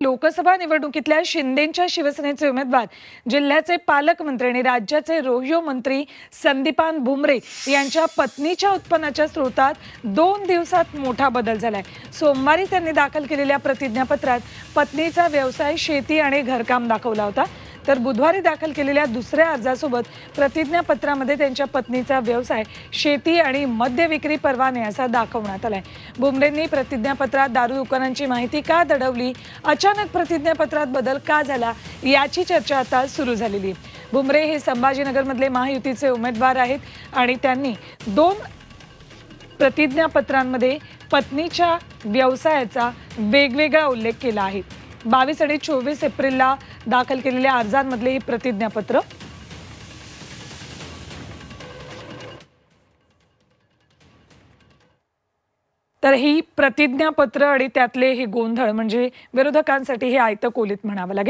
लोकसभा निवडणुकीतल्या शिंदेंच्या शिवसेनेचे उमेदवार जिल्ह्याचे पालकमंत्री आणि राज्याचे रोहियो मंत्री संदीपान भुमरे यांच्या पत्नीच्या उत्पन्नाच्या स्रोतात 2 दिवसात मोठा बदल झालाय। सोमवारी त्यांनी दाखल केलेल्या प्रतिज्ञापत्रात पत्नीचा व्यवसाय शेती आणि घरकाम दाखवला होता, तर बुधवारी दाखल केलेल्या दुसऱ्या अर्जासोबत प्रतिज्ञापत्रामध्ये त्यांच्या पत्नीचा व्यवसाय शेती आणि मद्य विक्री परवाने असा दाखवण्यात आलाय। भुमरेंनी प्रतिज्ञापत्रात दारू दुकानांची माहिती का दडवली, अचानक प्रतिज्ञापत्रात बदल का झाला, याची चर्चा आता सुरू झालेली आहे। भुमरे हे संभाजीनगरमधले महायुतीचे उमेदवार आहेत आणि त्यांनी 2 प्रतिज्ञापत्रांमध्ये पत्नीच्या व्यवसायाचा वेगवेगळा उल्लेख केला आहे। 22 आणि 24 एप्रिलला दाखल केलेल्या अर्जांमधले ही प्रतिज्ञापत्र तर ही प्रतिज्ञापत्र आणि त्यातले हे गोंधळ म्हणजे विरोधकांसाठी हे आयतं कोलीत म्हणावं लागेल।